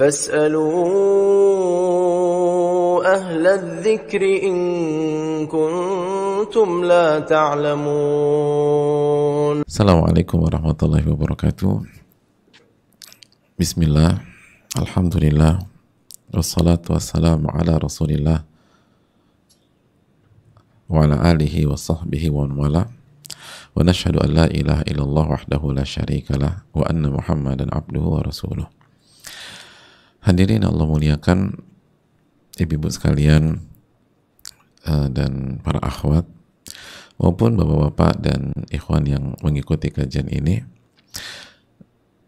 فاسألوا أهل الذكر إن كنتم لا تعلمون. Assalamualaikum warahmatullahi wabarakatuh. Bismillah, alhamdulillah, wassalatu wassalamu ala rasulillah wa ala alihi wa sahbihi wa wala wa nashhadu an la ilaha illallah wahdahu la syarika lah wa anna muhammadan abduhu wa rasuluh. Hadirin Allah muliakan, ibu-ibu sekalian dan para akhwat maupun bapak-bapak dan ikhwan yang mengikuti kajian ini,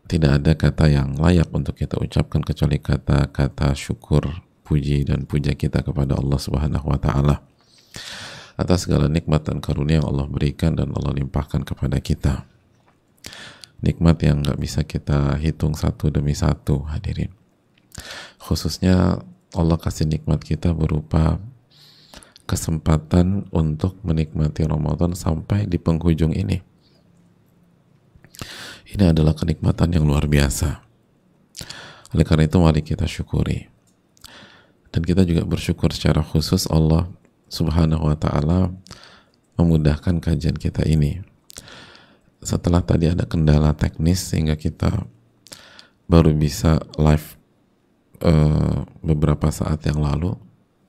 tidak ada kata yang layak untuk kita ucapkan kecuali kata-kata syukur, puji dan puja kita kepada Allah Subhanahu wa taala atas segala nikmat dan karunia yang Allah berikan dan Allah limpahkan kepada kita. Nikmat yang nggak bisa kita hitung satu demi satu, hadirin. Khususnya Allah kasih nikmat kita berupa kesempatan untuk menikmati Ramadan sampai di penghujung ini. Ini adalah kenikmatan yang luar biasa. Oleh karena itu mari kita syukuri. Dan kita juga bersyukur secara khusus Allah Subhanahu wa ta'ala memudahkan kajian kita ini. Setelah tadi ada kendala teknis sehingga kita baru bisa live beberapa saat yang lalu,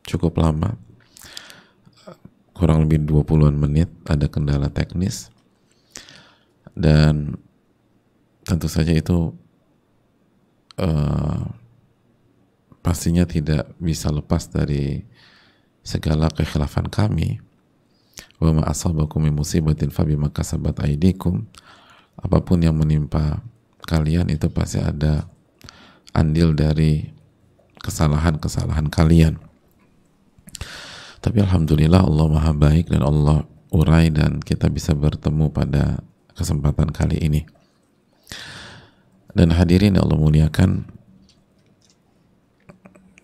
cukup lama, kurang lebih 20-an menit, ada kendala teknis, dan tentu saja itu pastinya tidak bisa lepas dari segala kekhilafan kami. Wa ma asabakum min musibatin fabima kasabat aydikum. Apapun yang menimpa kalian itu pasti ada andil dari kesalahan-kesalahan kalian. Tapi alhamdulillah Allah maha baik dan Allah urai dan kita bisa bertemu pada kesempatan kali ini. Dan hadirin yang Allah muliakan,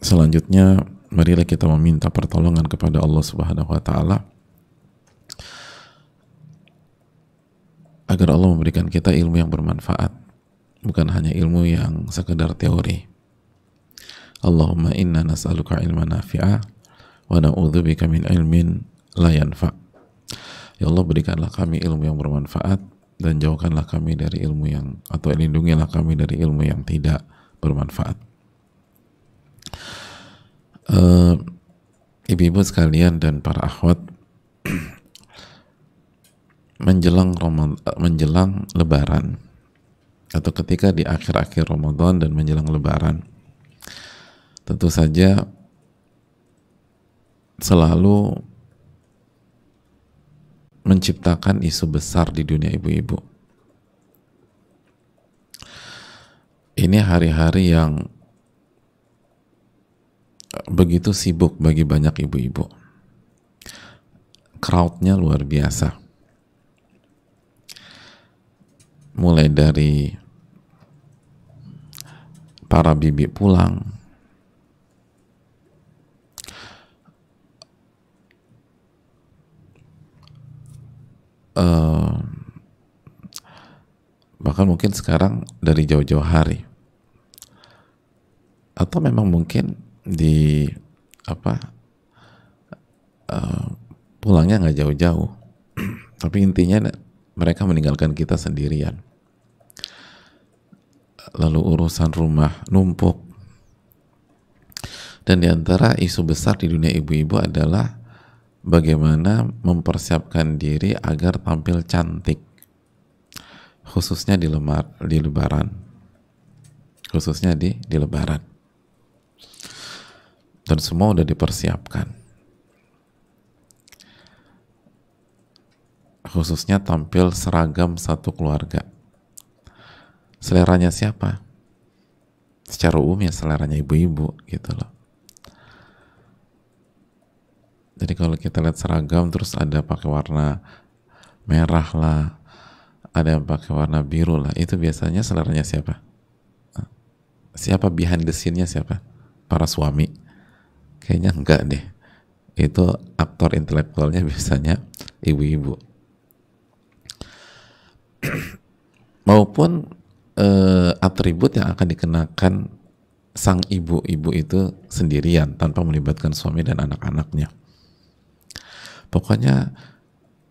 selanjutnya marilah kita meminta pertolongan kepada Allah Subhanahu wa taala agar Allah memberikan kita ilmu yang bermanfaat, bukan hanya ilmu yang sekedar teori. Allahumma inna nas'aluka ilman nafi'a wa na'udzubika min ilmin la yanfa'. Ya Allah, berikanlah kami ilmu yang bermanfaat dan jauhkanlah kami dari ilmu yang, atau lindungilah kami dari ilmu yang tidak bermanfaat. Ibu-ibu sekalian dan para akhwat, menjelang Lebaran atau ketika di akhir-akhir Ramadan dan menjelang Lebaran, tentu saja selalu menciptakan isu besar di dunia ibu-ibu. Ini hari-hari yang begitu sibuk bagi banyak ibu-ibu. Crowd-nya luar biasa. Mulai dari para bibi pulang, bahkan mungkin sekarang dari jauh-jauh hari, atau memang mungkin di pulangnya nggak jauh-jauh, tapi intinya mereka meninggalkan kita sendirian. Lalu urusan rumah numpuk, dan diantara isu besar di dunia ibu-ibu adalah bagaimana mempersiapkan diri agar tampil cantik, khususnya di Lebaran, khususnya di Lebaran, dan semua udah dipersiapkan, khususnya tampil seragam satu keluarga. Seleranya siapa? Secara umum ya seleranya ibu-ibu gitu loh. Jadi kalau kita lihat seragam terus ada pakai warna merah lah, ada yang pakai warna biru lah, itu biasanya seleranya siapa? Siapa behind the scene-nya siapa? Para suami? Kayaknya enggak deh. Itu aktor intelektualnya biasanya ibu-ibu. Maupun atribut yang akan dikenakan sang ibu-ibu itu sendirian tanpa melibatkan suami dan anak-anaknya. Pokoknya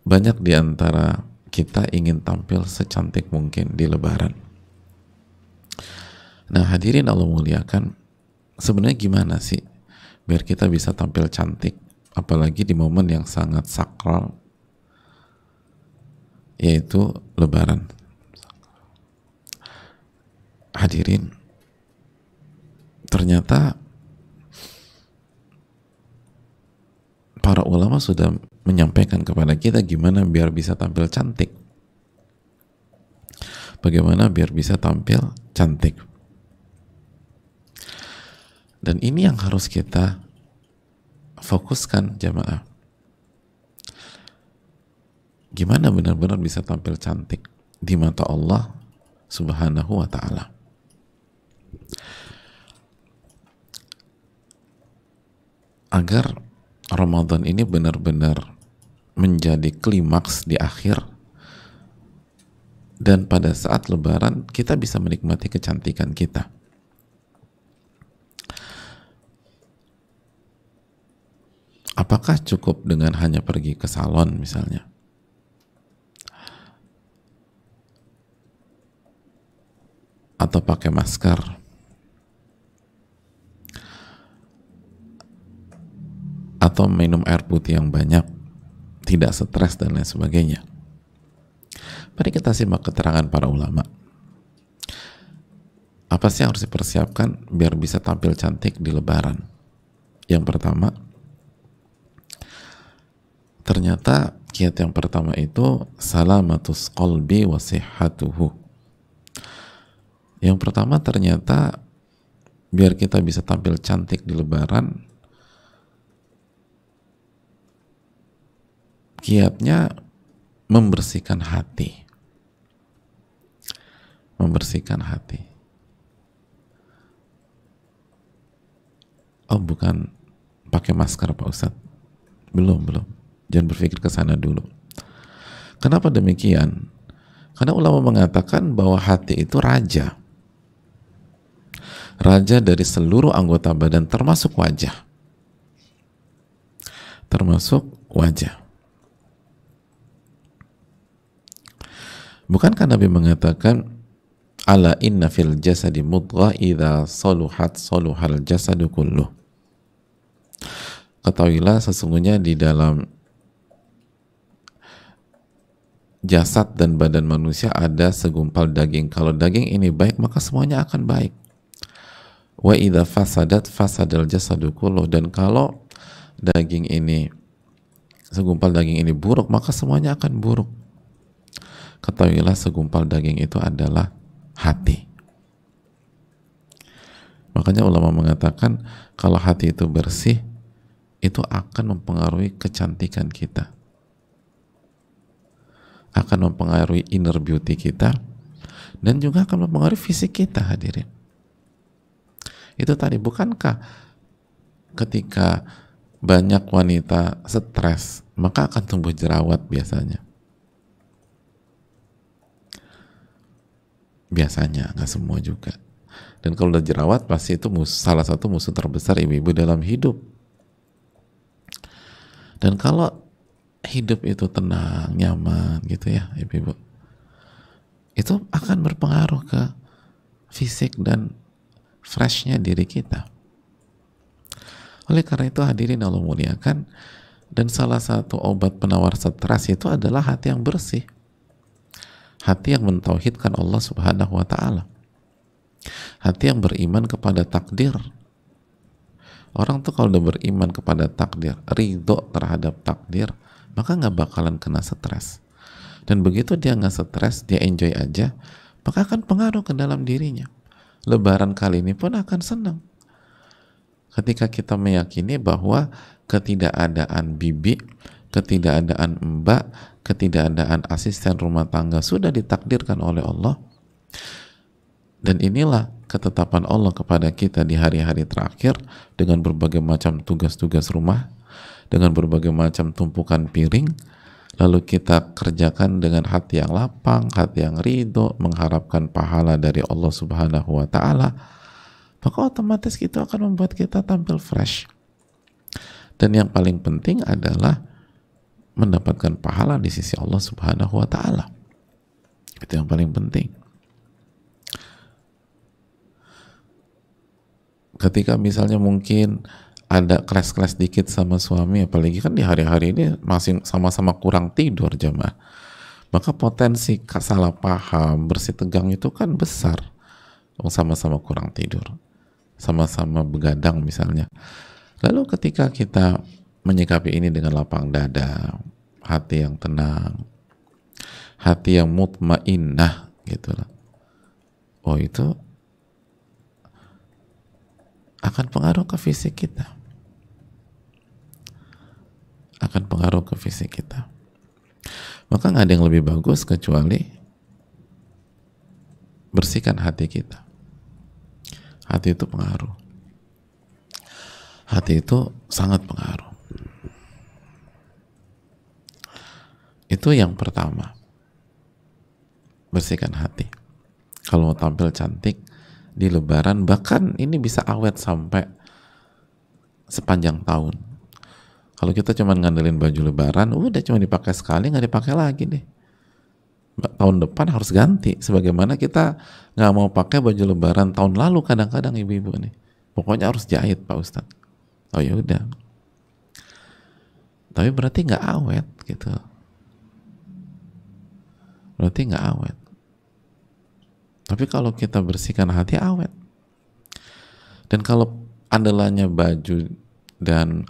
banyak di antara kita ingin tampil secantik mungkin di Lebaran. Nah, hadirin Allah muliakan, sebenarnya gimana sih biar kita bisa tampil cantik, apalagi di momen yang sangat sakral, yaitu Lebaran. Hadirin, ternyata para ulama sudah menyampaikan kepada kita gimana biar bisa tampil cantik. Bagaimana biar bisa tampil cantik. Dan ini yang harus kita fokuskan, jamaah. Gimana benar-benar bisa tampil cantik di mata Allah Subhanahu wa ta'ala. Agar Ramadan ini benar-benar menjadi klimaks di akhir, dan pada saat Lebaran kita bisa menikmati kecantikan kita. Apakah cukup dengan hanya pergi ke salon misalnya? Atau pakai masker? Atau minum air putih yang banyak, tidak stres dan lain sebagainya? Mari kita simak keterangan para ulama. Apa sih yang harus dipersiapkan biar bisa tampil cantik di Lebaran? Yang pertama, ternyata kiat yang pertama itu salamatus qalbi wa sihhatuhu. Yang pertama ternyata biar kita bisa tampil cantik di Lebaran, kiatnya membersihkan hati. Membersihkan hati. Oh, bukan pakai masker Pak Ustadz. Belum. Jangan berpikir ke sana dulu. Kenapa demikian? Karena ulama mengatakan bahwa hati itu raja. Raja dari seluruh anggota badan termasuk wajah. Termasuk wajah. Bukankah Nabi mengatakan ala inna fil jasadi mudghah idza saluhat saluhal jasadu kulluh. Ketahuilah sesungguhnya di dalam jasad dan badan manusia ada segumpal daging. Kalau daging ini baik, maka semuanya akan baik. Wa idza fasadat fasadal jasadu kulluh. Dan kalau daging ini, segumpal daging ini buruk, maka semuanya akan buruk. Ketahuilah segumpal daging itu adalah hati. Makanya ulama mengatakan kalau hati itu bersih, itu akan mempengaruhi kecantikan kita, akan mempengaruhi inner beauty kita, dan juga akan mempengaruhi fisik kita, hadirin. Itu tadi, bukankah ketika banyak wanita stres, maka akan tumbuh jerawat biasanya? Biasanya, nggak semua juga. Dan kalau udah jerawat, pasti itu salah satu musuh terbesar ibu-ibu dalam hidup. Dan kalau hidup itu tenang, nyaman gitu ya ibu-ibu, itu akan berpengaruh ke fisik dan freshnya diri kita. Oleh karena itu hadirin Allah muliakan, dan salah satu obat penawar stres itu adalah hati yang bersih, hati yang mentauhidkan Allah Subhanahu wa ta'ala, hati yang beriman kepada takdir. Orang tuh kalau udah beriman kepada takdir, ridho terhadap takdir, maka nggak bakalan kena stres. Dan begitu dia nggak stres, dia enjoy aja, maka akan pengaruh ke dalam dirinya. Lebaran kali ini pun akan senang ketika kita meyakini bahwa ketidakadaan bibi, ketidakadaan mbak, ketidakadaan asisten rumah tangga sudah ditakdirkan oleh Allah. Dan inilah ketetapan Allah kepada kita di hari-hari terakhir, dengan berbagai macam tugas-tugas rumah, dengan berbagai macam tumpukan piring, lalu kita kerjakan dengan hati yang lapang, hati yang ridho, mengharapkan pahala dari Allah Subhanahu wa ta'ala, maka otomatis itu akan membuat kita tampil fresh. Dan yang paling penting adalah mendapatkan pahala di sisi Allah Subhanahu wa Ta'ala. Itu yang paling penting. Ketika misalnya mungkin ada kelas-kelas dikit sama suami, apalagi kan di hari-hari ini masih sama-sama kurang tidur jamaah, maka potensi salah paham, bersih tegang itu kan besar. Sama-sama kurang tidur, sama-sama begadang misalnya. Lalu ketika kita menyikapi ini dengan lapang dada, hati yang tenang, hati yang mutmainnah gitu lah, oh itu akan pengaruh ke fisik kita, akan pengaruh ke fisik kita. Maka nggak ada yang lebih bagus kecuali bersihkan hati kita. Hati itu pengaruh, hati itu sangat pengaruh. Itu yang pertama, bersihkan hati. Kalau mau tampil cantik di Lebaran, bahkan ini bisa awet sampai sepanjang tahun. Kalau kita cuma ngandelin baju Lebaran, udah cuma dipakai sekali, nggak dipakai lagi deh. Tahun depan harus ganti. Sebagaimana kita nggak mau pakai baju Lebaran tahun lalu, kadang-kadang ibu-ibu nih, pokoknya harus jahit Pak Ustadz. Oh ya udah. Tapi berarti nggak awet gitu. Berarti nggak awet. Tapi kalau kita bersihkan hati, awet. Dan kalau andalannya baju dan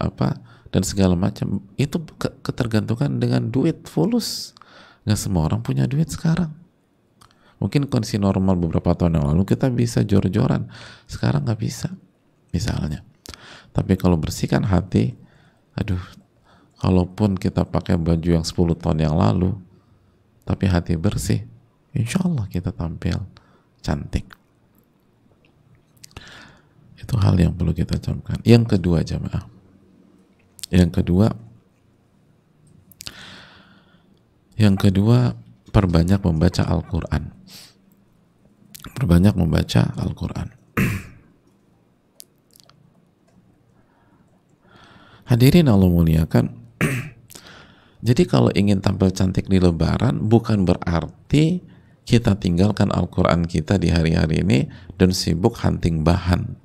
dan segala macam, itu ketergantungan dengan duit fulus. Nggak semua orang punya duit sekarang. Mungkin kondisi normal beberapa tahun yang lalu kita bisa jor-joran, sekarang nggak bisa misalnya. Tapi kalau bersihkan hati, aduh, kalaupun kita pakai baju yang 10 tahun yang lalu tapi hati bersih, insya Allah kita tampil cantik. Itu hal yang perlu kita camkan. Yang kedua jamaah, yang kedua perbanyak membaca Al-Quran. Perbanyak membaca Al-Quran. Hadirin Allah muliakan. Jadi kalau ingin tampil cantik di Lebaran, bukan berarti kita tinggalkan Al-Quran kita di hari-hari ini dan sibuk hunting bahan,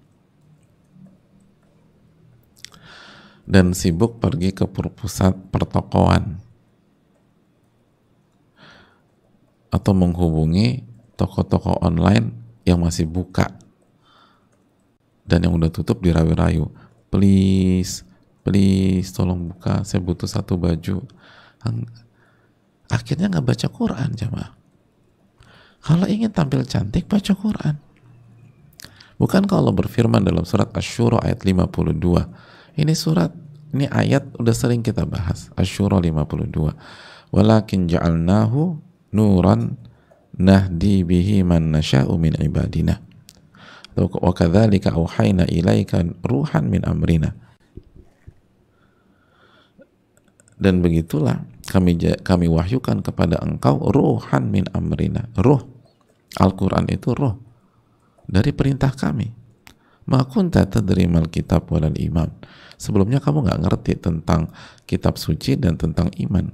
dan sibuk pergi ke pusat pertokoan atau menghubungi toko-toko online yang masih buka dan yang udah tutup dirayu-rayu, please tolong buka, saya butuh satu baju. Akhirnya nggak baca Quran jamaah. Kalau ingin tampil cantik, baca Quran. Bukan kalau berfirman dalam surat Asy-Syura ayat 52. Ini ayat udah sering kita bahas. Asy-Syura 52. Walakin ja'alnahu nuran nahdi bihi man nasha'u min ibadina. Wa kadzalika auhayna ilaika ruhan min amrina. Dan begitulah kami wahyukan kepada engkau ruhan min amrina. Ruh Al-Quran itu ruh dari perintah kami. Ma kunta tadri mal kitab walal iman. Sebelumnya kamu nggak ngerti tentang kitab suci dan tentang iman.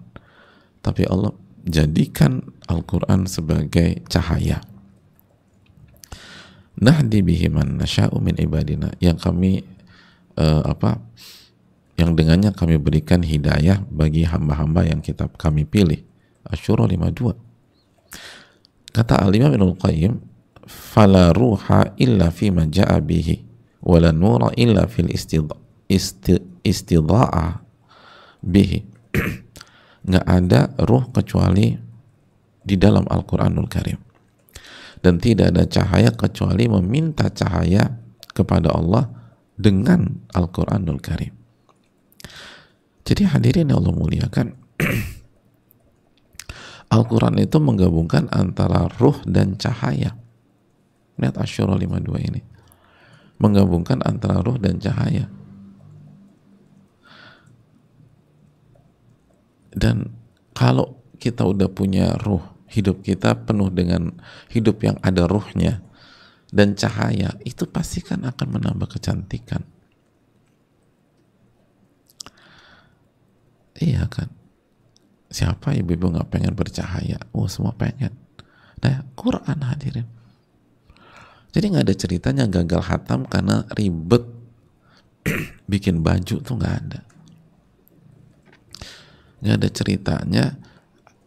Tapi Allah jadikan Al-Quran sebagai cahaya. Nahdi bihi man nasya'u min ibadina, yang kami yang dengannya kami berikan hidayah bagi hamba-hamba yang kami pilih. Asy-Syura 52. Kata Al-Imam Ibnul Qayyim, fala ruha illa fima ja'a bihi wala nura illa fil istidha'ah bihi. Nggak ada ruh kecuali di dalam Al-Quranul Karim, dan tidak ada cahaya kecuali meminta cahaya kepada Allah dengan Al-Quranul Karim. Jadi hadirin yang Allah muliakan, Al-Quran itu menggabungkan antara ruh dan cahaya. Lihat Asy-Syura 52 ini, menggabungkan antara ruh dan cahaya. Dan kalau kita udah punya ruh, hidup kita penuh dengan hidup yang ada ruhnya, dan cahaya itu pasti kan akan menambah kecantikan. Iya kan? Siapa ibu-ibu nggak pengen bercahaya? Oh, semua pengen. Nah, Quran hadirin. Jadi nggak ada ceritanya gagal khatam karena ribet bikin baju, tuh nggak ada. Nggak ada ceritanya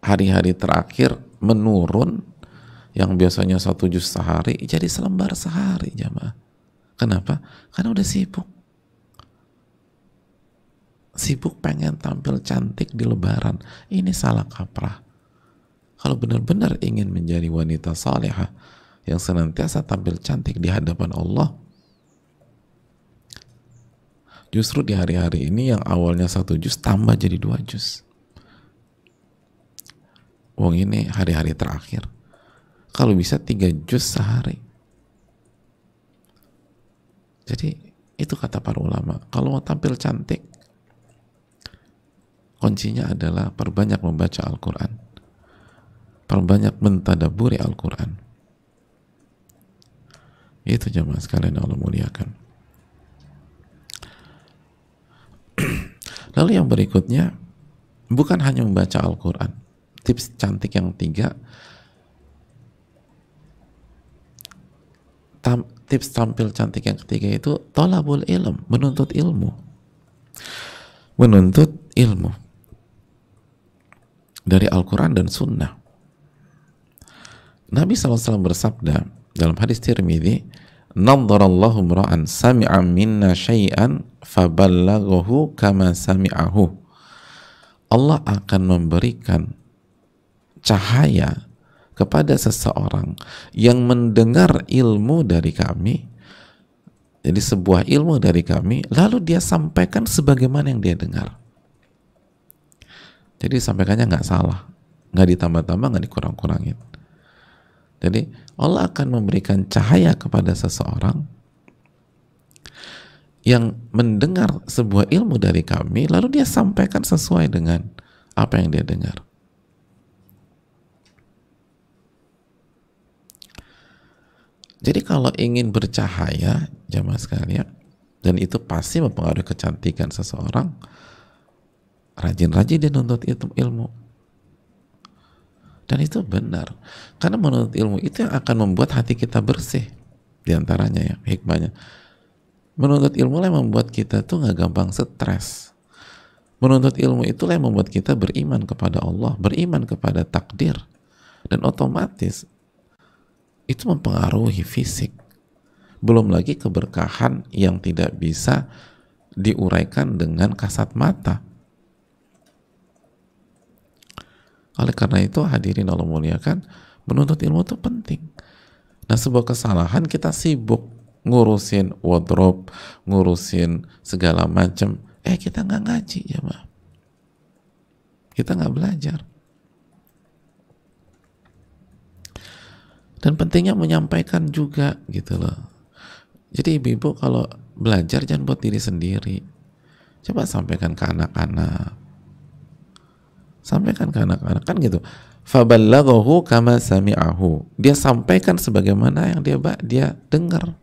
hari-hari terakhir menurun, yang biasanya 1 juz sehari jadi selembar sehari, jamaah. Kenapa? Karena udah sibuk. Sibuk pengen tampil cantik di lebaran. Ini salah kaprah. Kalau benar-benar ingin menjadi wanita salihah yang senantiasa tampil cantik di hadapan Allah, justru di hari-hari ini yang awalnya 1 juz tambah jadi 2 juz. Wong ini hari-hari terakhir. Kalau bisa 3 juz sehari. Jadi itu kata para ulama. Kalau mau tampil cantik, kuncinya adalah perbanyak membaca Al-Quran, perbanyak mentadaburi Al-Quran. Itu jamaah sekalian Allah muliakan. Lalu yang berikutnya, bukan hanya membaca Al-Quran. Tips cantik yang 3, tips tampil cantik yang ketiga itu thalabul ilm, menuntut ilmu. Menuntut ilmu dari Al-Quran dan Sunnah. Nabi SAW bersabda dalam hadis Tirmidzi, "Nadharallahu imra'an sami'a minna syai'an faballaghahu kama sami'ahu." Allah akan memberikan cahaya kepada seseorang yang mendengar ilmu dari kami, jadi sebuah ilmu dari kami, lalu dia sampaikan sebagaimana yang dia dengar. Jadi sampaikannya nggak salah, nggak ditambah-tambah, nggak dikurang-kurangin. Jadi Allah akan memberikan cahaya kepada seseorang yang mendengar sebuah ilmu dari kami, lalu dia sampaikan sesuai dengan apa yang dia dengar. Jadi kalau ingin bercahaya, jamaah sekalian, dan itu pasti mempengaruhi kecantikan seseorang, rajin-rajin dia nuntut ilmu. Dan itu benar. Karena menuntut ilmu itu yang akan membuat hati kita bersih. Di antaranya ya, hikmahnya. Menuntut ilmu lah yang membuat kita tuh gak gampang stres. Menuntut ilmu itulah yang membuat kita beriman kepada Allah, beriman kepada takdir. Dan otomatis itu mempengaruhi fisik. Belum lagi keberkahan yang tidak bisa diuraikan dengan kasat mata. Oleh karena itu hadirin Allah muliakan, menuntut ilmu itu penting. Nah, sebuah kesalahan kita sibuk ngurusin wardrobe, ngurusin segala macam, kita nggak ngaji ya, Mbak. Kita nggak belajar. Dan pentingnya menyampaikan juga gitu loh. Jadi ibu-ibu kalau belajar jangan buat diri sendiri. Coba sampaikan ke anak-anak. Sampaikan ke anak-anak kan gitu. Faballaghahu kama sami'ahu. Dia sampaikan sebagaimana yang dia dengar.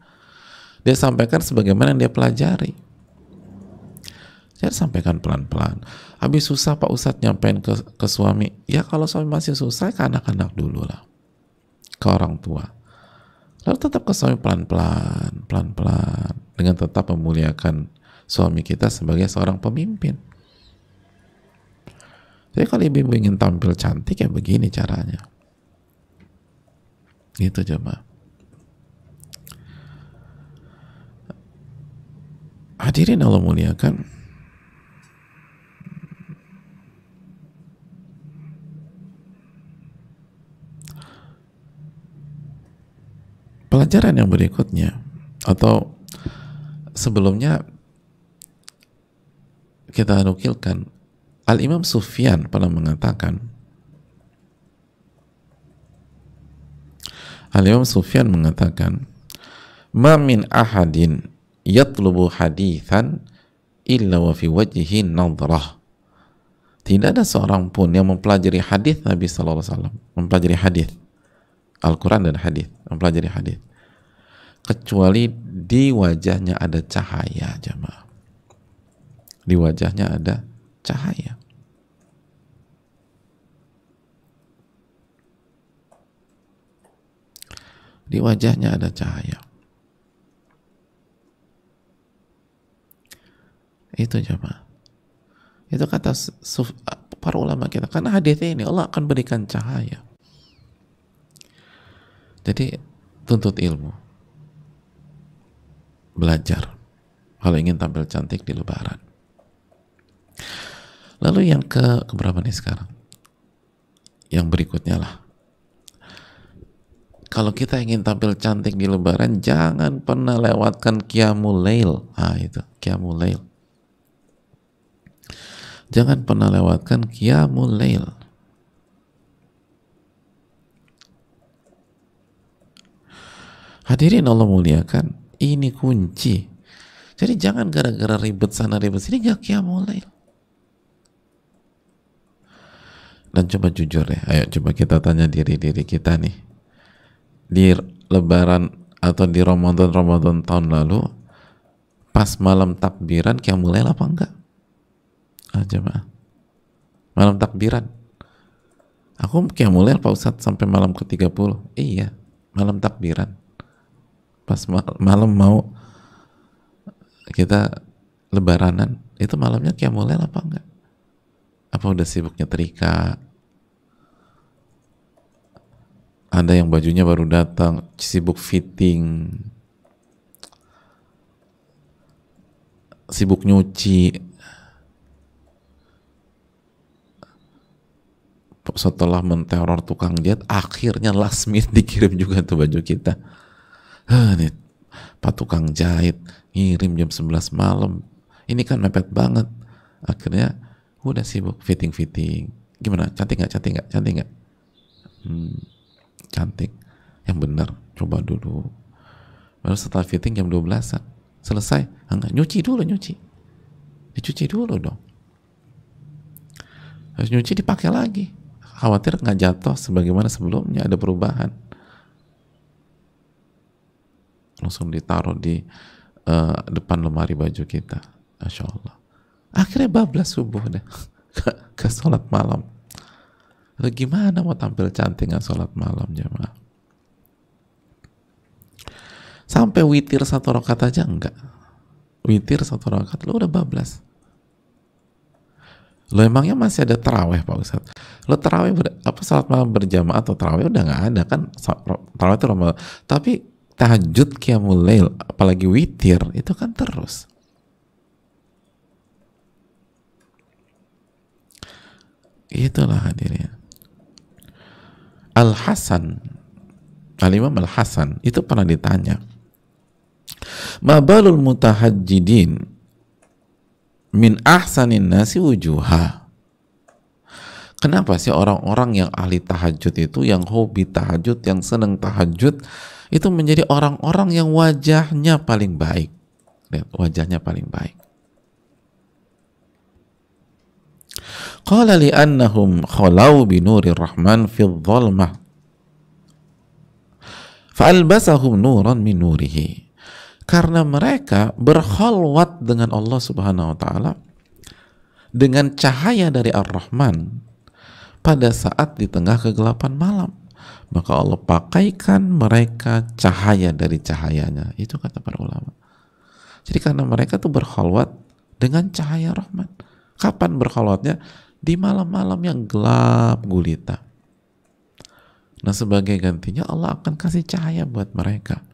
Dia sampaikan sebagaimana yang dia pelajari. Dia sampaikan pelan-pelan. Habis susah Pak Ustadz nyampein ke suami. Ya kalau suami masih susah, ke anak-anak dulu lah. Ke orang tua. Lalu tetap ke suami pelan-pelan, pelan-pelan, dengan tetap memuliakan suami kita sebagai seorang pemimpin. Jadi kalau ibu ingin tampil cantik ya begini caranya. Gitu jemaah. Hadirin Allah muliakan. Pelajaran yang berikutnya, atau sebelumnya kita nukilkan, Al-Imam Sufyan pernah mengatakan, ma min ahadin yatlubu hadithan illa wa fi wajhihi nadrah. Tidak ada seorang pun yang mempelajari hadis Nabi sallallahu alaihi wasallam, mempelajari hadis Al-Quran dan hadis, mempelajari hadis, kecuali di wajahnya ada cahaya, jemaah. Di wajahnya ada cahaya. Di wajahnya ada cahaya. Itu jemaah. Itu kata para ulama kita. Karena hadis ini Allah akan berikan cahaya. Jadi tuntut ilmu, belajar kalau ingin tampil cantik di Lebaran. Lalu yang keberapa nih sekarang? Yang berikutnya lah. Kalau kita ingin tampil cantik di Lebaran, jangan pernah lewatkan Qiyamul Lail. Itu Qiyamul Lail. Jangan pernah lewatkan Qiyamul Lail. Hadirin Allah muliakan, ini kunci. Jadi jangan gara-gara ribet sana ribet sini gak Qiyamul Lail. Dan coba jujur ya, ayo coba kita tanya diri kita nih. Di Lebaran atau di Ramadan tahun lalu, pas malam takbiran Qiyamul Lail apa enggak? Jemaah. Malam takbiran. Aku Qiyamul Lail Pak Ustadz sampai malam ke-30. Iya, malam takbiran. Pas malam mau kita Lebaranan, itu malamnya Qiyamul Lail apa enggak? Apa udah sibuk nyetrika? Ada yang bajunya baru datang, sibuk fitting, sibuk nyuci. Setelah menteror tukang jahit, akhirnya last minute dikirim juga tuh baju kita. Nih, Pak tukang jahit ngirim jam 11 malam. Ini kan mepet banget. Akhirnya udah sibuk fitting. Gimana? Cantik nggak? Cantik. Yang benar, coba dulu. Baru setelah fitting jam 12-an. Selesai. Enggak, nyuci dulu. Dicuci dulu dong. Harus nyuci dipakai lagi. Khawatir nggak jatuh sebagaimana sebelumnya, ada perubahan. Langsung ditaruh di depan lemari baju kita. Masya Allah. Akhirnya bablas subuh deh. ke sholat malam. Lalu gimana mau tampil cantik nggak sholat malam, jemaah? Sampai witir 1 rakaat aja enggak. Witir 1 rakaat lo udah bablas. Lo emangnya masih ada taraweh Pak Ustadz? Lo taraweh sholat malam berjamaah atau taraweh udah nggak ada kan? Taraweh itu Ramadan. Tapi tahajud, Qiyamul Lail, apalagi witir itu kan terus. Itulah hadirin. Al-Imam Al-Hasan itu pernah ditanya, ma balul mutahajjidin min ahsanin nasi wujuha. Kenapa sih orang-orang yang ahli tahajud itu, yang hobi tahajud, yang senang tahajud, itu menjadi orang-orang yang wajahnya paling baik. Lihat, wajahnya paling baik. Qala li'annahum khalau binurir rahman fi dhalmah fa'albasahum nuran min nurihi. Karena mereka berkhalwat dengan Allah Subhanahu wa taala dengan cahaya dari Ar-Rahman pada saat di tengah kegelapan malam, maka Allah pakaikan mereka cahaya dari cahayanya. Itu kata para ulama. Jadi karena mereka tuh berkhalwat dengan cahaya Rahman. Kapan berkhalwatnya? Di malam-malam yang gelap gulita. Nah, sebagai gantinya Allah akan kasih cahaya buat mereka.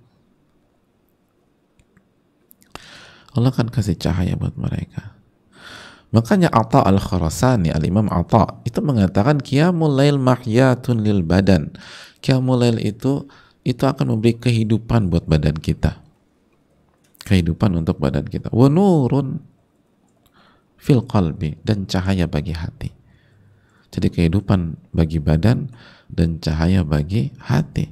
Allah akan kasih cahaya buat mereka. Makanya Atha al-Khurasani, al-Imam Atha, itu mengatakan Qiyamul Lail mahyatun lil badan. Qiyamul Lail itu akan memberi kehidupan buat badan kita. Kehidupan untuk badan kita. Wa nurun fil qalbi, dan cahaya bagi hati. Jadi kehidupan bagi badan dan cahaya bagi hati.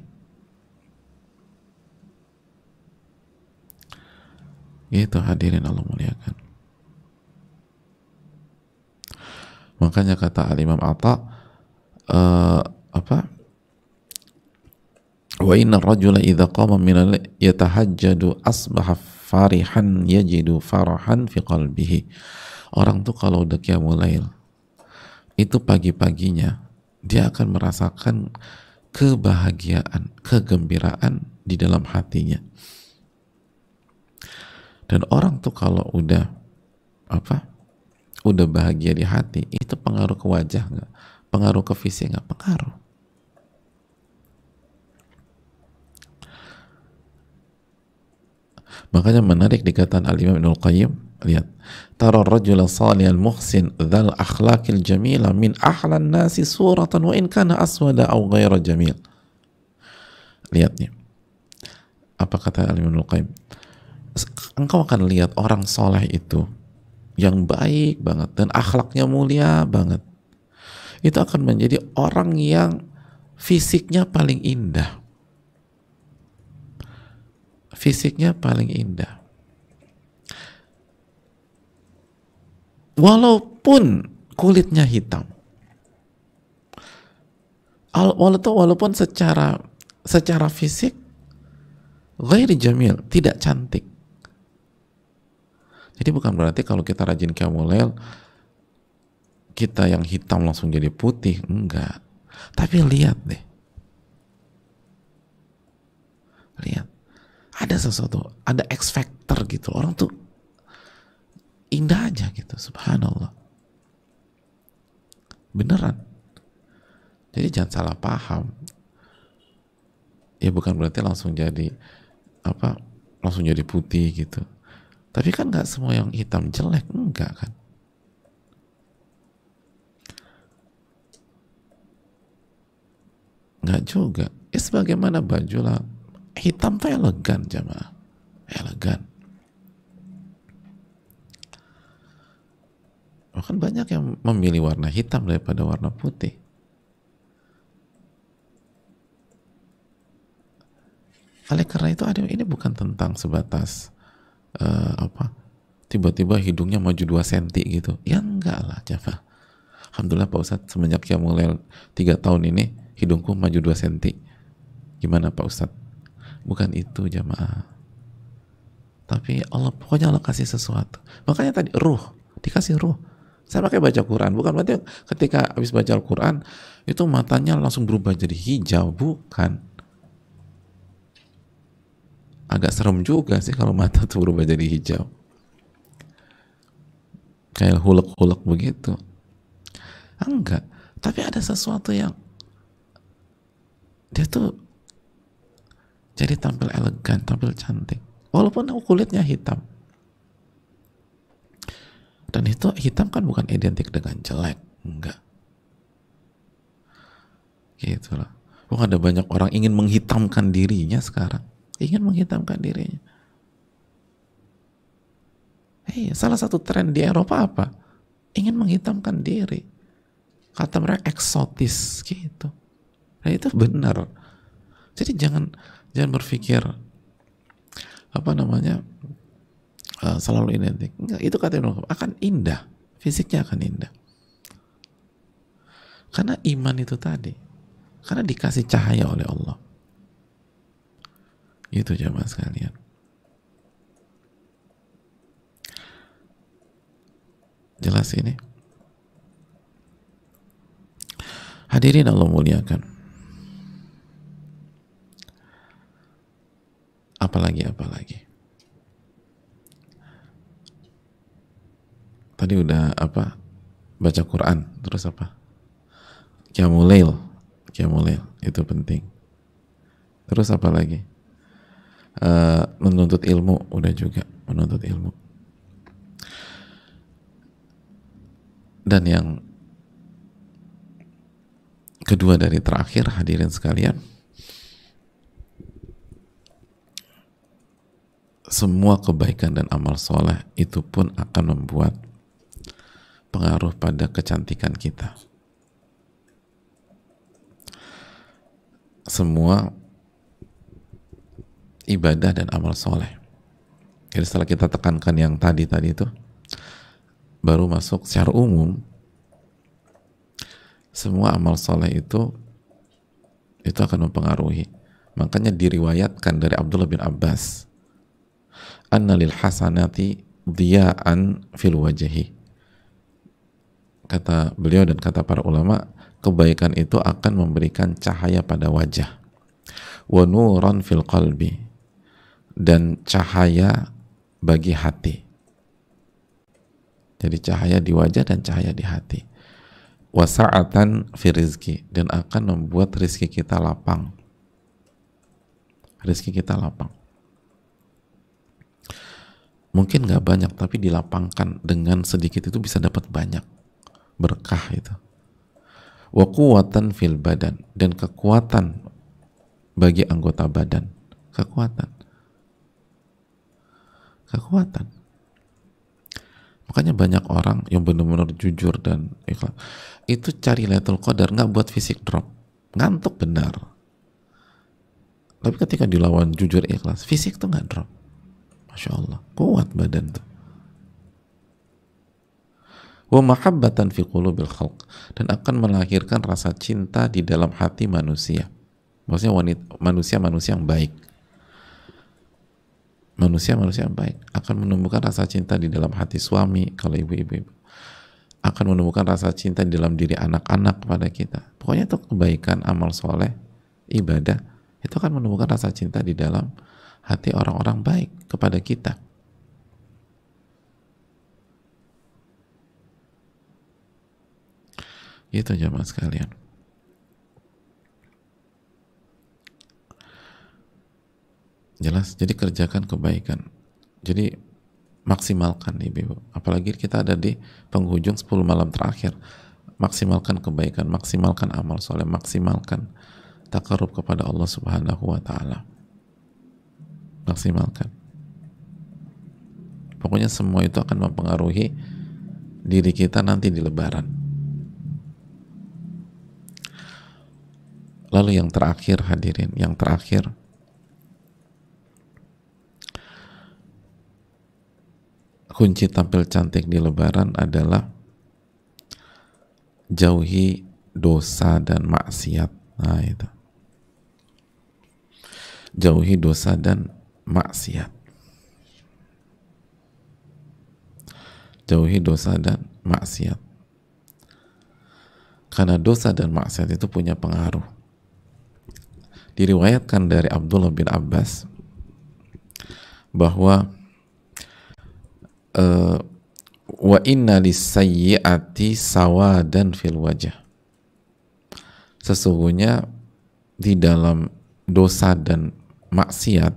Gitu hadirin Allah muliakan. Makanya kata Al-Imam Atha, Wa inna rajula idza qama min yatahajjadu asbaha farihan yajidu farahan fi qalbihi. Orang tuh kalau udah qiyamul lail, itu pagi-paginya dia akan merasakan kebahagiaan, kegembiraan di dalam hatinya. Dan orang tuh kalau udah udah bahagia di hati, itu pengaruh ke wajah nggak? Pengaruh ke fisik nggak? Pengaruh. Makanya menarik dikatakan Al-Imam Ibnul Qayyim, lihat, tara rajula salihal muhsin dzal akhlaqil jamila min ahlan nasi suratan wa in kana aswada aw ghaira jamil. Lihat nih, apa kata Al-Imam Ibnul Qayyim, engkau akan lihat orang soleh itu yang baik banget dan akhlaknya mulia banget, itu akan menjadi orang yang fisiknya paling indah. Fisiknya paling indah. Walaupun kulitnya hitam. Walaupun secara fisik ghairi jamil, tidak cantik. Jadi bukan berarti kalau kita rajin qiyamul lail kita yang hitam langsung jadi putih, enggak. Tapi lihat deh. Lihat. Ada sesuatu, ada X factor gitu. Orang tuh indah aja gitu, subhanallah. Beneran. Jadi jangan salah paham. Ya bukan berarti langsung jadi langsung jadi putih gitu. Tapi kan nggak semua yang hitam jelek, enggak kan? Nggak juga. Sebagaimana baju lah, hitam tuh elegan, jamaah, elegan. Bahkan banyak yang memilih warna hitam daripada warna putih. Oleh karena itu ini bukan tentang sebatas tiba-tiba hidungnya maju 2 cm gitu. Ya enggak lah, jamaah. Alhamdulillah Pak Ustadz, semenjak qiyamul lail 3 tahun ini hidungku maju 2 cm. Gimana Pak Ustadz? Bukan itu, jamaah. Tapi pokoknya Allah kasih sesuatu. Makanya tadi dikasih ruh. Saya pakai baca Quran, bukan berarti ketika habis baca Al-Quran itu matanya langsung berubah jadi hijau, bukan. Agak serem juga sih kalau mata tuh berubah jadi hijau, kayak hulek-hulek begitu. Enggak, tapi ada sesuatu yang dia tuh jadi tampil elegan, tampil cantik, walaupun kulitnya hitam. Dan itu hitam kan bukan identik dengan jelek, enggak. Gitu lah. Ada banyak orang ingin menghitamkan dirinya sekarang, ingin menghitamkan dirinya. Salah satu tren di Eropa apa? Ingin menghitamkan diri. Kata mereka eksotis gitu. Nah itu benar. Jadi jangan berpikir selalu identik. Enggak, itu kata Ibnu Qayyim, akan indah, fisiknya akan indah. Karena iman itu tadi, karena dikasih cahaya oleh Allah. Itu jamaah sekalian. Jelas ini? Hadirin Allah muliakan. Apalagi? Tadi udah baca Quran, terus apa? Qiyamul lail itu penting. Terus apa lagi? Menuntut ilmu, udah juga menuntut ilmu. Dan yang kedua dari terakhir, hadirin sekalian, semua kebaikan dan amal soleh itu pun akan membuat pengaruh pada kecantikan kita. Semua ibadah dan amal soleh. Jadi setelah kita tekankan yang tadi itu, baru masuk secara umum. Semua amal soleh itu akan mempengaruhi Makanya diriwayatkan dari Abdullah bin Abbas, anna lil hasanati diya'an fil wajhi. Kata beliau dan kata para ulama, kebaikan itu akan memberikan cahaya pada wajah. Wa nuran fil qalbi, dan cahaya bagi hati. Jadi cahaya di wajah dan cahaya di hati. Wa sa'atan fi rizki, dan akan membuat rizki kita lapang. Rizki kita lapang. Mungkin nggak banyak, tapi dilapangkan dengan sedikit itu bisa dapat banyak. Berkah itu. Wa quwwatan fil badan, dan kekuatan bagi anggota badan. Kekuatan. Makanya banyak orang yang benar-benar jujur dan ikhlas itu cari Lailatul Qadar nggak buat fisik drop, ngantuk benar, tapi ketika dilawan jujur ikhlas, fisik tuh nggak drop. Masya Allah, kuat badan tuh. Wa mahabbatan fi qulubil khalq, dan akan melahirkan rasa cinta di dalam hati manusia. Maksudnya manusia yang baik. Manusia yang baik akan menumbuhkan rasa cinta di dalam hati suami, kalau ibu-ibu akan menumbuhkan rasa cinta di dalam diri anak-anak kepada kita. Pokoknya itu kebaikan, amal soleh, ibadah, itu akan menumbuhkan rasa cinta di dalam hati orang-orang baik kepada kita. Itu jemaah sekalian. Jelas, jadi kerjakan kebaikan. Jadi maksimalkan ibu-ibu. Apalagi kita ada di penghujung 10 malam terakhir. Maksimalkan kebaikan, maksimalkan amal soleh, maksimalkan takarub kepada Allah Subhanahu wa ta'ala. Maksimalkan. Pokoknya semua itu akan mempengaruhi diri kita nanti di lebaran. Lalu yang terakhir hadirin, yang terakhir, kunci tampil cantik di lebaran adalah jauhi dosa dan maksiat. Nah itu. Jauhi dosa dan maksiat. Jauhi dosa dan maksiat. Karena dosa dan maksiat itu punya pengaruh. Diriwayatkan dari Abdullah bin Abbas bahwa wa inna lisayyi'ati sawadan fil wajah. Sesungguhnya di dalam dosa dan maksiat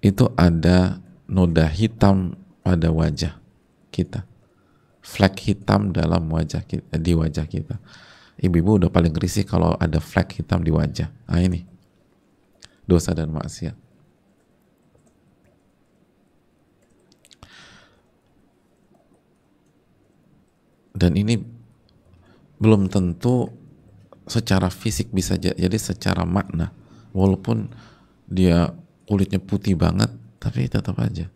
itu ada noda hitam pada wajah kita, flek hitam dalam wajah kita, di wajah kita. Ibu-ibu udah paling risih kalau ada flek hitam di wajah. Nah ini dosa dan maksiat. Dan ini belum tentu secara fisik bisa jadi secara makna. Walaupun dia kulitnya putih banget, tapi tetap aja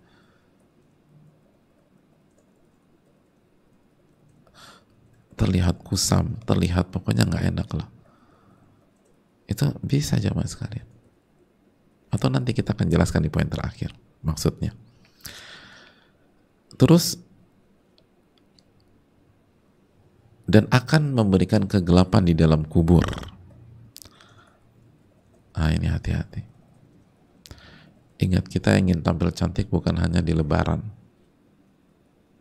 terlihat kusam, terlihat pokoknya nggak enak lah. Itu bisa aja mas sekalian. Atau nanti kita akan jelaskan di poin terakhir maksudnya. Terus, dan akan memberikan kegelapan di dalam kubur. Nah ini hati-hati. Ingat, kita ingin tampil cantik bukan hanya di lebaran.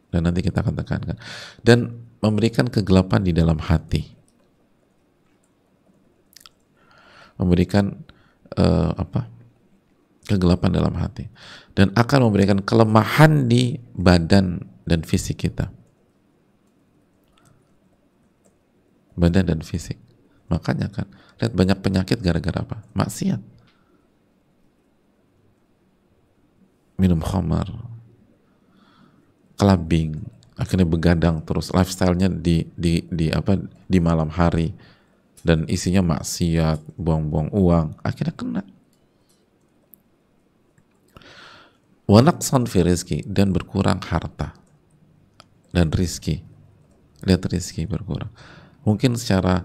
Dan nanti kita akan tekankan. Dan memberikan kegelapan di dalam hati. Memberikan kegelapan dalam hati. Dan akan memberikan kelemahan di badan dan fisik kita. Badan dan fisik. Makanya kan, lihat banyak penyakit gara-gara apa? Maksiat. Minum khamar, clubbing, akhirnya begadang terus, lifestyle-nya di malam hari, dan isinya maksiat, buang-buang uang, akhirnya kena. Wa naqsan fi rizki, dan berkurang harta dan rizki. Lihat rizki berkurang. Mungkin secara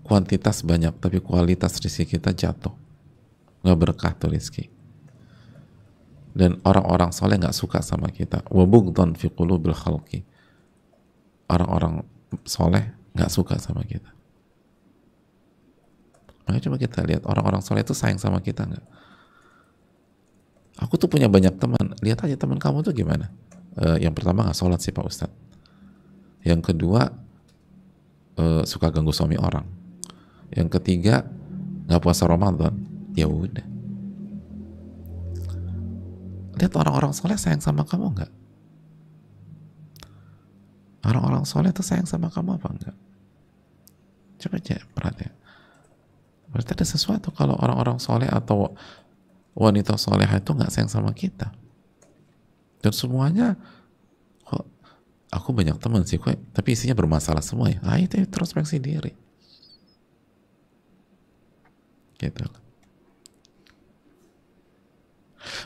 kuantitas banyak, tapi kualitas rezeki kita jatuh. nggak berkah tuh rizki. Dan orang-orang soleh nggak suka sama kita. Wa bughdhan fi qulubil khalqi. Orang-orang soleh nggak suka sama kita. Makanya coba kita lihat orang-orang soleh itu sayang sama kita nggak? Aku tuh punya banyak teman. Lihat aja teman kamu tuh gimana. Yang pertama nggak sholat sih Pak Ustadz. Yang kedua suka ganggu suami orang. Yang ketiga nggak puasa Ramadan. Ya udah. Lihat orang-orang soleh sayang sama kamu nggak? Orang-orang soleh tuh sayang sama kamu apa enggak? Coba aja perhatian. Berarti ada sesuatu kalau orang-orang soleh atau wanita solehah itu nggak sayang sama kita. Dan semuanya, kok aku banyak teman sih, kok, tapi isinya bermasalah semua ya. Ah, itu introspeksi diri. Gitu.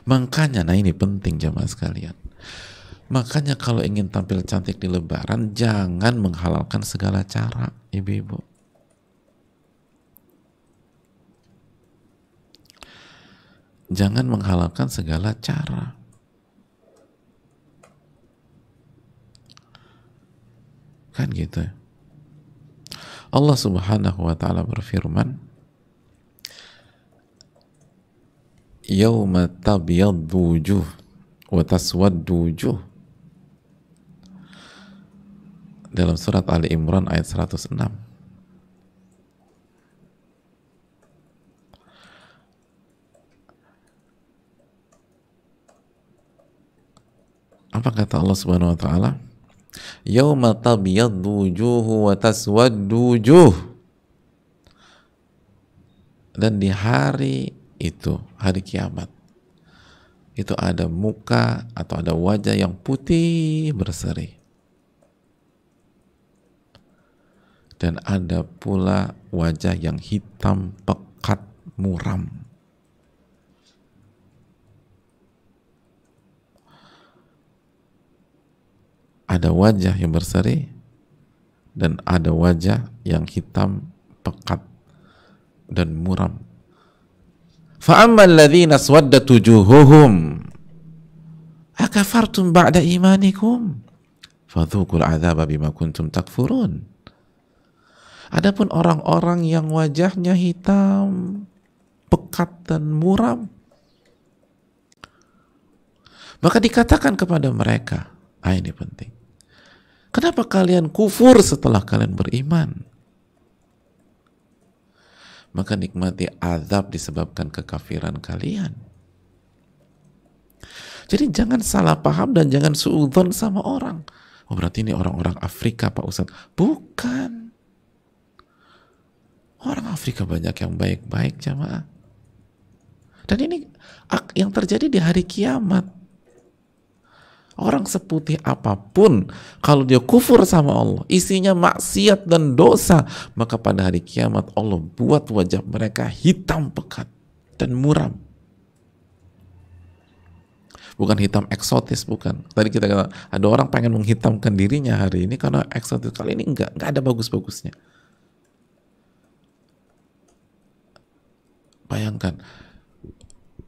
Makanya, nah ini penting jamaah sekalian. Makanya kalau ingin tampil cantik di Lebaran, jangan menghalalkan segala cara, ibu-ibu. Jangan menghalalkan segala cara. Kan gitu. Allah Subhanahu wa ta'ala berfirman, Yauma tabyaddu wujuh wa taswaddu wujuh. Dalam surat Ali Imran ayat 106. Apa kata Allah Subhanahu wa ta'ala? Yauma tabyaddu wujuhu wa taswaddu wujuh. Dan di hari itu, hari kiamat, itu ada muka atau ada wajah yang putih berseri. Dan ada pula wajah yang hitam pekat muram. Ada wajah yang berseri dan ada wajah yang hitam pekat dan muram. فَأَمَّا الَّذِينَ اسْوَدَّتْ وُجُوهُهُمْ أَكَفَرْتُمْ بَعْدَ إِيمَانِكُمْ فَذُوقُوا الْعَذَابَ بِمَا كُنْتُمْ تَكْفُرُونَ. Adapun orang-orang yang wajahnya hitam, pekat dan muram, maka dikatakan kepada mereka, ini penting, kenapa kalian kufur setelah kalian beriman? Maka nikmati azab disebabkan kekafiran kalian. Jadi jangan salah paham dan jangan suudzon sama orang. Oh berarti ini orang-orang Afrika Pak Ustadz. Bukan. Orang Afrika banyak yang baik-baik jamaah. Dan ini yang terjadi di hari kiamat. Orang seputih apapun, kalau dia kufur sama Allah, isinya maksiat dan dosa, maka pada hari kiamat Allah buat wajah mereka hitam pekat dan muram. Bukan hitam eksotis, bukan. Tadi kita kata, ada orang pengen menghitamkan dirinya hari ini karena eksotis. Kali ini enggak ada bagus-bagusnya. Bayangkan,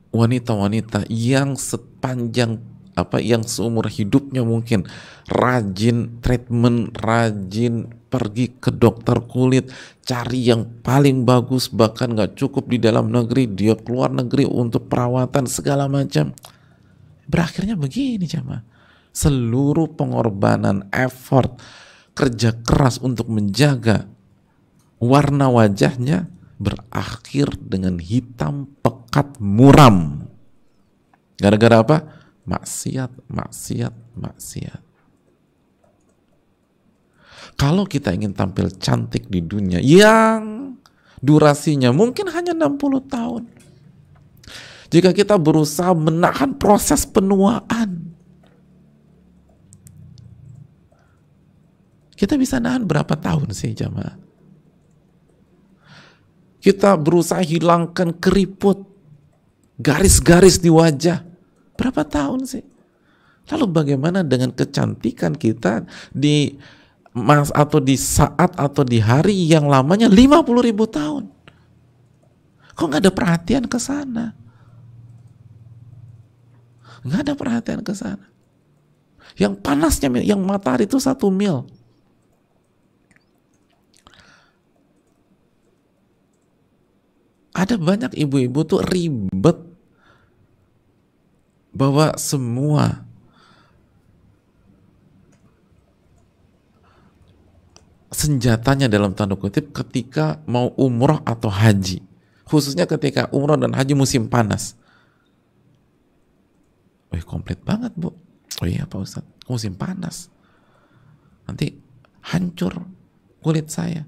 wanita-wanita yang sepanjang yang seumur hidupnya mungkin rajin treatment, rajin pergi ke dokter kulit, cari yang paling bagus, bahkan nggak cukup di dalam negeri, dia keluar negeri untuk perawatan segala macam. Berakhirnya begini jamaah, seluruh pengorbanan, effort, kerja keras untuk menjaga warna wajahnya berakhir dengan hitam pekat muram. Gara-gara apa? Maksiat. Kalau kita ingin tampil cantik di dunia yang durasinya mungkin hanya 60 tahun, jika kita berusaha menahan proses penuaan, kita bisa nahan berapa tahun sih jamaah? Kita berusaha hilangkan keriput, garis-garis di wajah, berapa tahun sih? Lalu bagaimana dengan kecantikan kita di saat atau di hari yang lamanya 50.000 tahun? Kok nggak ada perhatian ke sana? Nggak ada perhatian ke sana. Yang panasnya, yang matahari itu 1 mil. Ada banyak ibu-ibu tuh ribet bahwa semua senjatanya dalam tanda kutip ketika mau umroh atau haji, khususnya ketika umroh dan haji musim panas. Wih, komplit banget bu. Oh iya Pak Ustadz, musim panas nanti hancur kulit saya.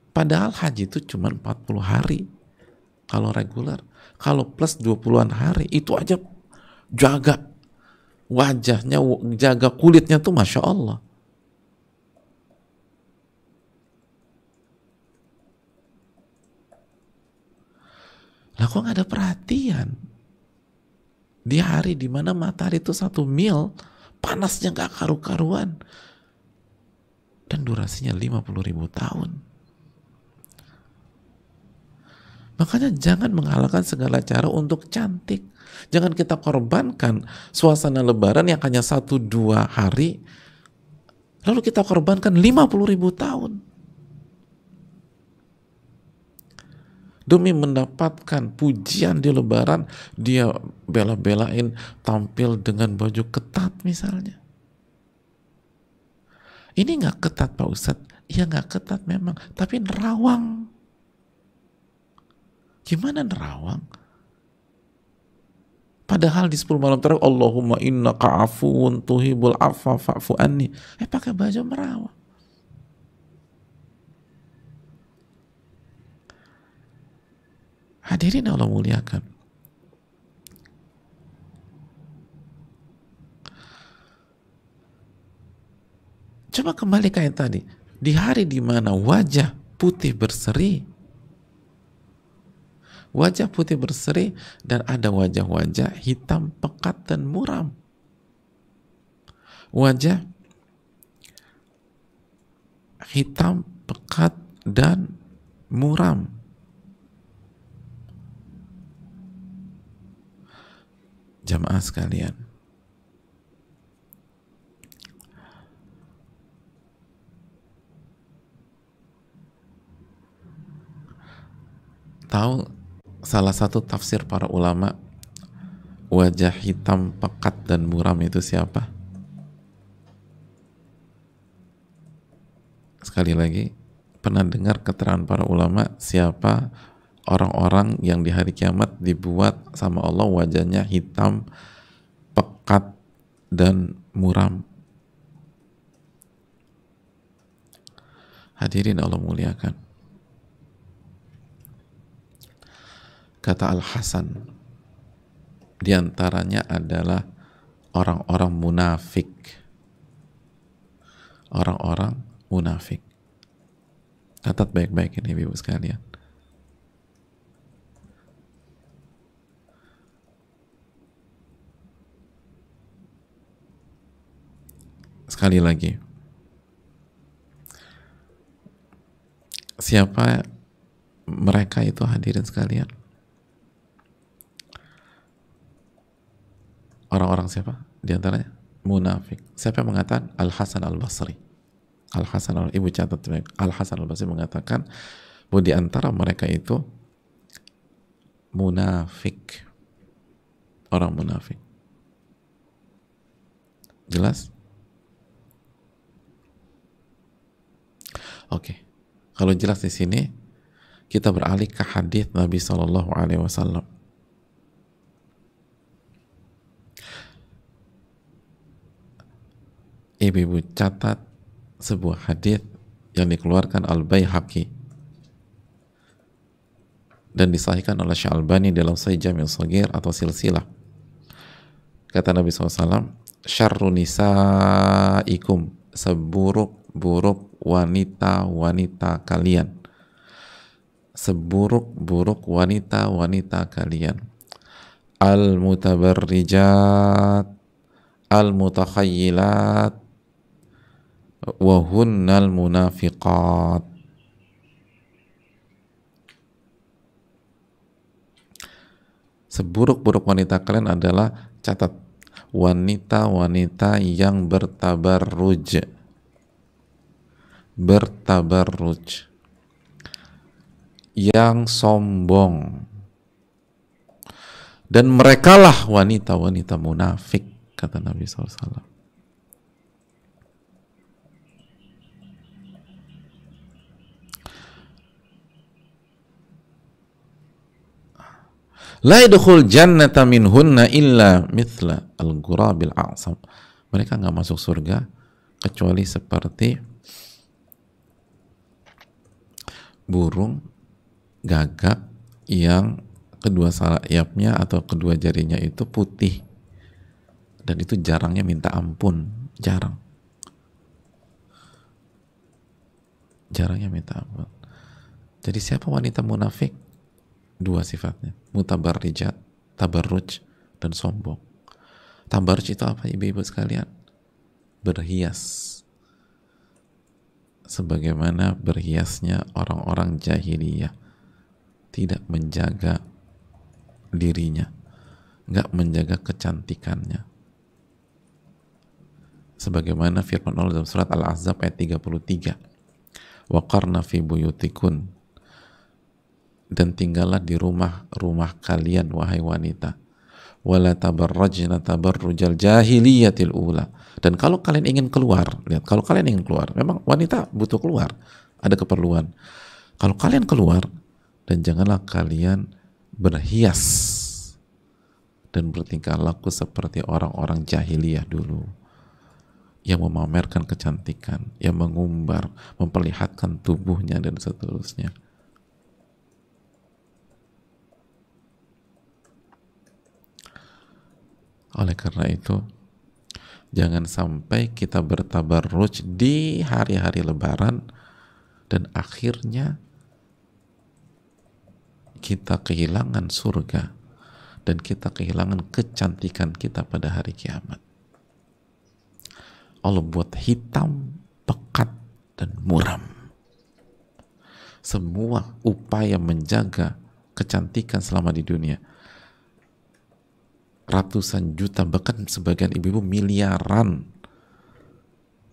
Padahal haji itu cuma 40 hari kalau reguler. Kalau plus 20-an hari itu aja jaga wajahnya, jaga kulitnya tuh Masya Allah. Lah kok nggak ada perhatian di hari dimana matahari itu 1 mil, panasnya nggak karu-karuan, dan durasinya 50.000 tahun. Makanya jangan menghalalkan segala cara untuk cantik. Jangan kita korbankan suasana lebaran yang hanya 1-2 hari, lalu kita korbankan 50.000 tahun. Demi mendapatkan pujian di lebaran, dia bela-belain tampil dengan baju ketat misalnya. Ini nggak ketat Pak Ustadz. Ya nggak ketat memang, tapi nerawang. Gimana nerawang? Padahal di 10 malam terakhir, Allahumma innaka afuun tuhibul afwa fa'fu anni. Pakai baju merawang. Hadirin Allah muliakan. Coba kembali kayak tadi. Di hari dimana wajah putih berseri, dan ada wajah-wajah hitam pekat dan muram. Wajah hitam pekat dan muram. Jamaah sekalian, tahu salah satu tafsir para ulama wajah hitam pekat dan muram itu siapa? Sekali lagi, pernah dengar keterangan para ulama siapa orang-orang yang di hari kiamat dibuat sama Allah wajahnya hitam, pekat, dan muram? Hadirin Allah muliakan. Kata Al-Hasan, diantaranya adalah orang-orang munafik. Orang-orang munafik. Catat baik-baik ini Ibu sekalian. Sekali lagi, siapa mereka itu hadirin sekalian? Orang-orang siapa? Di antaranya munafik. Siapa yang mengatakan? Al-Hasan Al-Basri. Ibu catat baik. Al-Hasan Al-Basri mengatakan bahwa di antara mereka itu munafik. Orang munafik. Jelas? Oke. Kalau jelas di sini, kita beralih ke hadis Nabi Shallallahu Alaihi Wasallam. Ibu catat sebuah hadis yang dikeluarkan Al-Baihaqi dan disahihkan oleh Syalbani dalam Sahih Jami' Shaghir atau silsilah. Kata Nabi SAW, syarru nisaikum, seburuk-buruk wanita-wanita kalian, seburuk-buruk wanita-wanita kalian, al-mutabarrijat, al-mutakhayyilat, wahunnal munafiqat. Seburuk-buruk wanita kalian adalah, catat, wanita-wanita yang bertabarruj. Bertabarruj, yang sombong. Dan merekalah wanita-wanita munafik, kata Nabi SAW. La yadkhul jannata minhunna illa mithla al-ghurabil a'sam. Mereka nggak masuk surga kecuali seperti burung gagak yang kedua sayapnya atau kedua jarinya itu putih, dan itu jarangnya minta ampun, jarangnya minta ampun. Jadi siapa wanita munafik? Dua sifatnya, mutabarrijat, tabarruj, dan sombong. Tabarruj itu apa, ibu-ibu sekalian? Berhias sebagaimana berhiasnya orang-orang jahiliyah, tidak menjaga dirinya, nggak menjaga kecantikannya. Sebagaimana firman Allah dalam surat Al-Ahzab ayat 33, waqarna fi buyutikun, dan tinggallah di rumah-rumah kalian wahai wanita, wala tabarrajna tabarrujal jahiliyatil ula, dan kalau kalian ingin keluar, lihat, kalau kalian ingin keluar, memang wanita butuh keluar, ada keperluan. Kalau kalian keluar, dan janganlah kalian berhias dan bertingkah laku seperti orang-orang jahiliyah dulu, yang memamerkan kecantikan, yang mengumbar, memperlihatkan tubuhnya dan seterusnya. Oleh karena itu, jangan sampai kita bertabarruj di hari-hari Lebaran dan akhirnya kita kehilangan surga dan kita kehilangan kecantikan kita pada hari kiamat. Allah buat hitam, pekat, dan muram. Semua upaya menjaga kecantikan selama di dunia, ratusan juta, bahkan sebagian ibu-ibu miliaran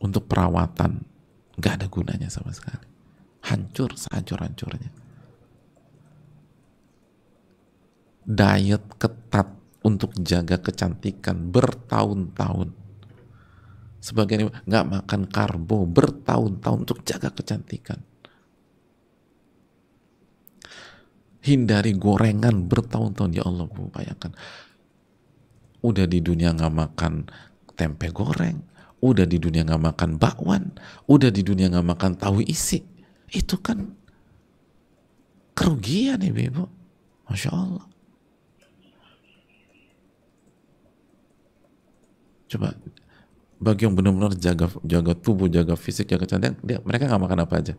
untuk perawatan, nggak ada gunanya sama sekali. Hancur sehancur-hancurnya. Diet ketat untuk jaga kecantikan bertahun-tahun. Sebagian ibu nggak makan karbo bertahun-tahun untuk jaga kecantikan. Hindari gorengan bertahun-tahun. Ya Allah, Bu, bayangkan. Udah di dunia nggak makan tempe goreng, udah di dunia nggak makan bakwan, udah di dunia nggak makan tahu isi, itu kan kerugian, ibu-ibu. Masya Allah. Coba bagi yang benar-benar jaga tubuh, jaga fisik, jaga kecantikan, mereka nggak makan apa aja.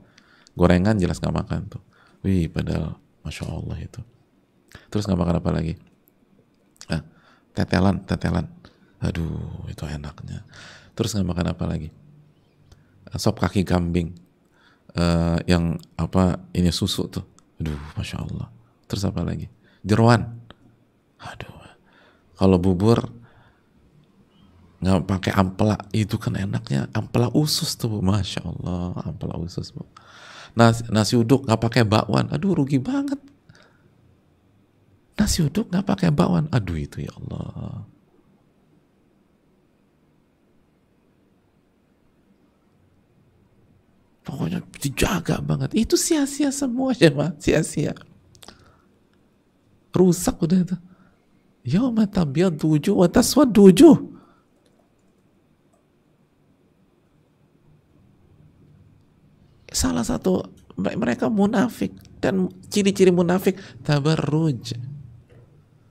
Gorengan jelas nggak makan tuh. Wih, padahal Masya Allah itu. Terus nggak makan apa lagi? Tetelan. Aduh, itu enaknya. Terus nggak makan apa lagi? Sop kaki kambing, yang apa, ini susu tuh. Aduh, Masya Allah. Terus apa lagi? Jeroan. Aduh, kalau bubur nggak pakai ampela, itu kan enaknya ampela usus tuh, Bu. Masya Allah, ampela usus, Bu. Nasi uduk nggak pakai bakwan. Aduh, rugi banget. Nasi uduk nggak pakai bakwan, aduh, itu ya Allah. Pokoknya dijaga banget. Itu sia-sia semua, ya, sia-sia. Rusak udah itu. Yauma tabyaddu wujuh wa taswaddu wujuh. Salah satu mereka munafik, dan ciri-ciri munafik tabarruj.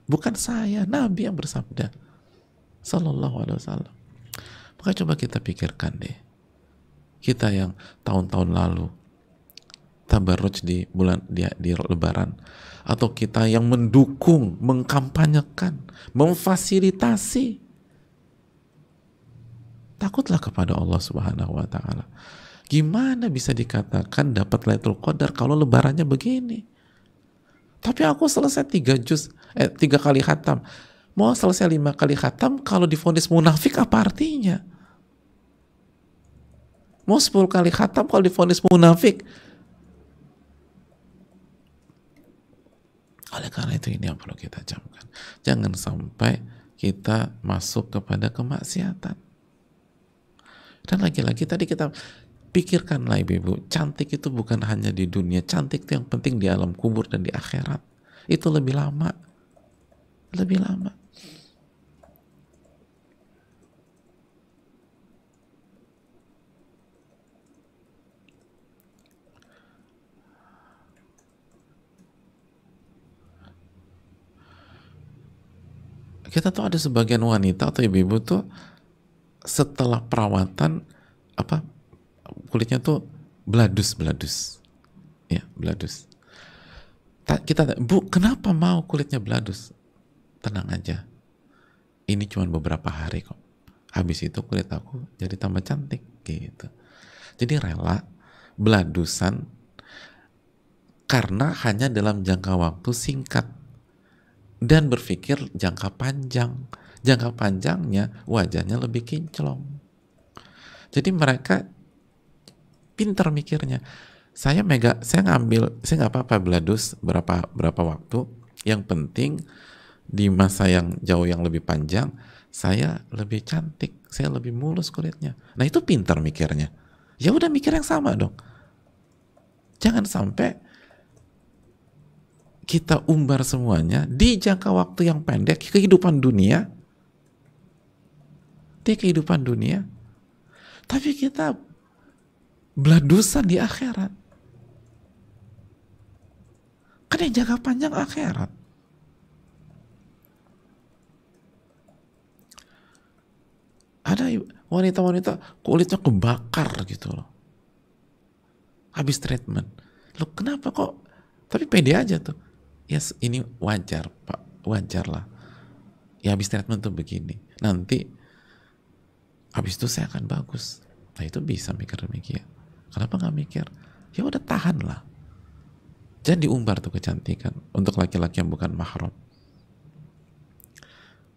Bukan saya, Nabi yang bersabda Sallallahu Alaihi Wasallam. Maka coba kita pikirkan deh, kita yang tahun-tahun lalu tabarruj di bulan di Lebaran, atau kita yang mendukung, mengkampanyekan, memfasilitasi, takutlah kepada Allah Subhanahu Wa Taala. Gimana bisa dikatakan dapat Lailatul Qadar kalau Lebarannya begini? Tapi aku selesai 3 kali khatam. Mau selesai 5 kali khatam, kalau divonis munafik apa artinya? Mau 10 kali khatam kalau divonis munafik. Oleh karena itu ini yang perlu kita camkan. Jangan sampai kita masuk kepada kemaksiatan. Dan lagi-lagi tadi kita pikirkanlah ibu-ibu, cantik itu bukan hanya di dunia, cantik itu yang penting di alam kubur dan di akhirat. Itu lebih lama. Lebih lama. Kita tuh ada sebagian wanita atau ibu-ibu tuh setelah perawatan apa kulitnya tuh beladus, ya beladus. Kita, Bu, kenapa mau kulitnya beladus? Tenang aja, ini cuma beberapa hari kok. Habis itu kulit aku jadi tambah cantik gitu. Jadi rela beladusan karena hanya dalam jangka waktu singkat dan berpikir jangka panjang. Jangka panjangnya wajahnya lebih kinclong. Jadi mereka pintar mikirnya. Saya nggak apa-apa beladus berapa waktu. Yang penting di masa yang jauh yang lebih panjang, saya lebih cantik, saya lebih mulus kulitnya. Nah itu pintar mikirnya. Ya udah mikir yang sama dong. Jangan sampai kita umbar semuanya di jangka waktu yang pendek, kehidupan dunia, tapi kita beladusan di akhirat. Kan yang jangka panjang akhirat. Ada wanita-wanita kulitnya kebakar gitu loh. Habis treatment. Loh kenapa kok? Tapi pede aja tuh. Yes, ini wajar Pak, wajar lah. Ya habis treatment tuh begini. Nanti habis itu saya akan bagus. Nah itu bisa mikir demikian. Kenapa nggak mikir? Ya udah tahan lah. Jangan diumbar tuh kecantikan untuk laki-laki yang bukan mahram.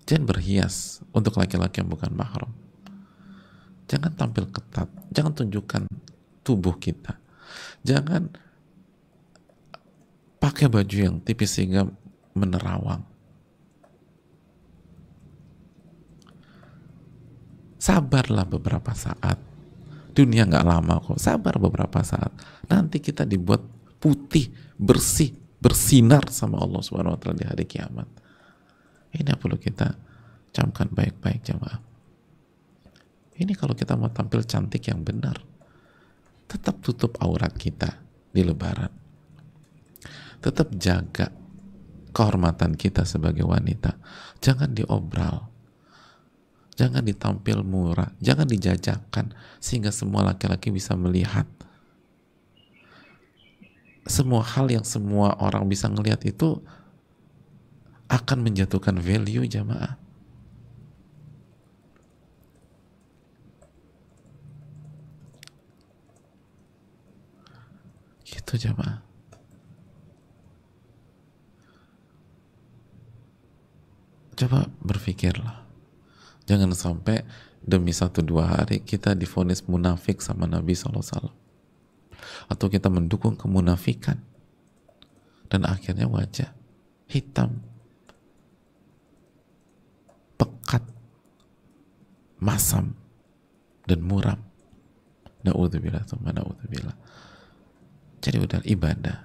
Jangan berhias untuk laki-laki yang bukan mahram. Jangan tampil ketat. Jangan tunjukkan tubuh kita. Jangan pakai baju yang tipis sehingga menerawang. Sabarlah beberapa saat. Dunia nggak lama kok. Sabar beberapa saat. Nanti kita dibuat putih, bersih, bersinar sama Allah Subhanahu Wa Taala di hari kiamat. Ini yang perlu kita camkan baik-baik jemaah. Ini kalau kita mau tampil cantik yang benar, tetap tutup aurat kita di Lebaran. Tetap jaga kehormatan kita sebagai wanita. Jangan diobral. Jangan ditampil murah, jangan dijajakan sehingga semua laki-laki bisa melihat. Semua hal yang semua orang bisa ngelihat itu akan menjatuhkan value jamaah. Gitu jamaah. Coba berpikirlah. Jangan sampai demi 1-2 hari kita divonis munafik sama Nabi SAW. Atau kita mendukung kemunafikan. Dan akhirnya wajah hitam, pekat, masam, dan muram. Na'udzubillah, na'udzubillah. Jadi udah ibadah.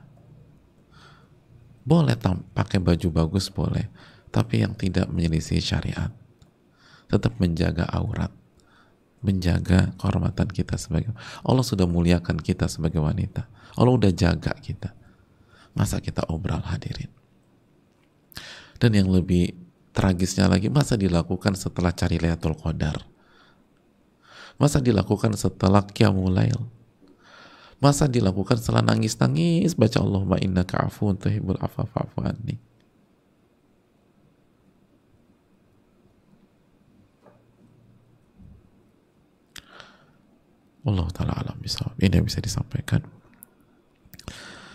Boleh pakai baju bagus, boleh. Tapi yang tidak menyelisih syariat. Tetap menjaga aurat, menjaga kehormatan kita sebagai Allah sudah muliakan kita sebagai wanita. Allah udah jaga kita. Masa kita obral hadirin? Dan yang lebih tragisnya lagi, masa dilakukan setelah cari Lailatul Qadar? Masa dilakukan setelah Qiyamul Lail? Masa dilakukan setelah nangis-nangis baca Allahumma innaka afuwun tuhibbul afwa fa'fu anni? Allah Ta'ala alam bisawab. Ini yang bisa disampaikan.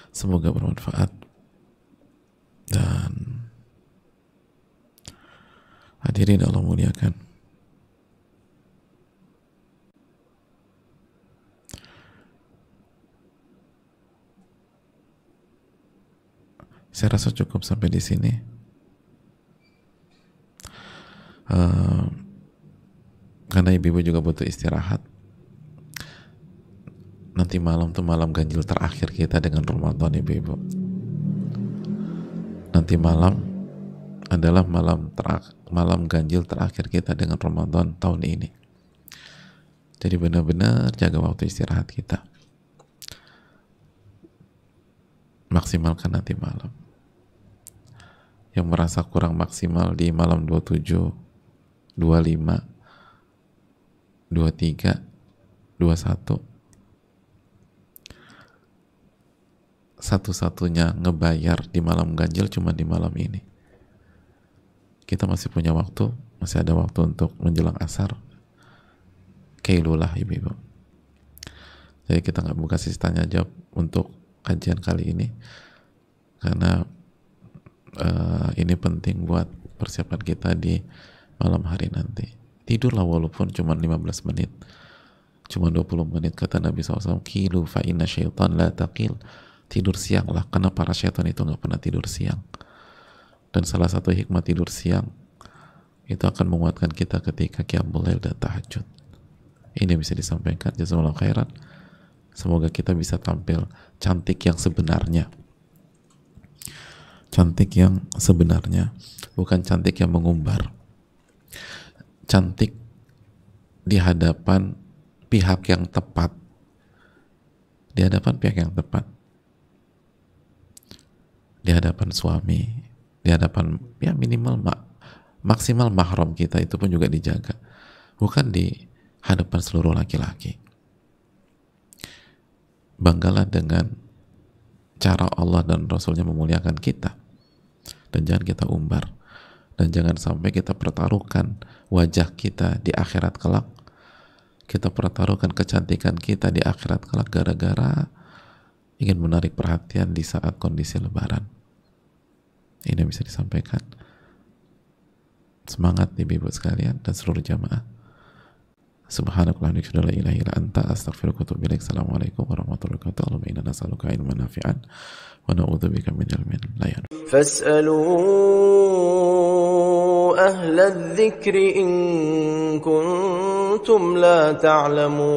Semoga bermanfaat. Hadirin Allah muliakan, saya rasa cukup sampai di sini. Karena ibu-ibu juga butuh istirahat. Nanti malam tuh malam ganjil terakhir kita dengan Ramadan, ibu-ibu. Nanti malam adalah malam ganjil terakhir kita dengan Ramadan tahun ini. Jadi benar-benar jaga waktu istirahat kita. Maksimalkan nanti malam. Yang merasa kurang maksimal di malam 27, 25, 23, 21, satu-satunya ngebayar di malam ganjil cuma di malam ini. Kita masih punya waktu, masih ada waktu untuk menjelang asar, kailulah ibu-ibu. Jadi kita nggak buka sesi tanya jawab untuk kajian kali ini, karena ini penting buat persiapan kita di malam hari nanti. Tidurlah walaupun cuma 15 menit, cuma 20 menit. Kata Nabi SAW, kilu fa inna syaitan la taqil. Tidur siang lah, karena para syaitan itu nggak pernah tidur siang. Dan salah satu hikmah tidur siang itu akan menguatkan kita ketika qiyamul lail dan tahajud. Ini bisa disampaikan. Jazakallahu khairan. Semoga kita bisa tampil cantik yang sebenarnya. Cantik yang sebenarnya, bukan cantik yang mengumbar. Cantik di hadapan pihak yang tepat. Di hadapan pihak yang tepat. Di hadapan suami, di hadapan ya minimal maksimal mahram kita itu pun juga dijaga. Bukan di hadapan seluruh laki-laki. Banggalah dengan cara Allah dan Rasulnya memuliakan kita, dan jangan kita umbar, dan jangan sampai kita pertaruhkan wajah kita di akhirat kelak, kita pertaruhkan kecantikan kita di akhirat kelak gara-gara ingin menarik perhatian di saat kondisi lebaran. Ini bisa disampaikan. Semangat ibu-ibu sekalian dan seluruh jamaah. Subhanakallahumma wa la ilaha illa anta astaghfiruka wa atubu ilaik. Assalamualaikum warahmatullahi wabarakatuh. Allahumma inna nas'aluka ilman nafi'an wa na'udzubika min ilmin la yanfa'. Fas'alu ahla adh-dhikri in kuntum la ta'lamun.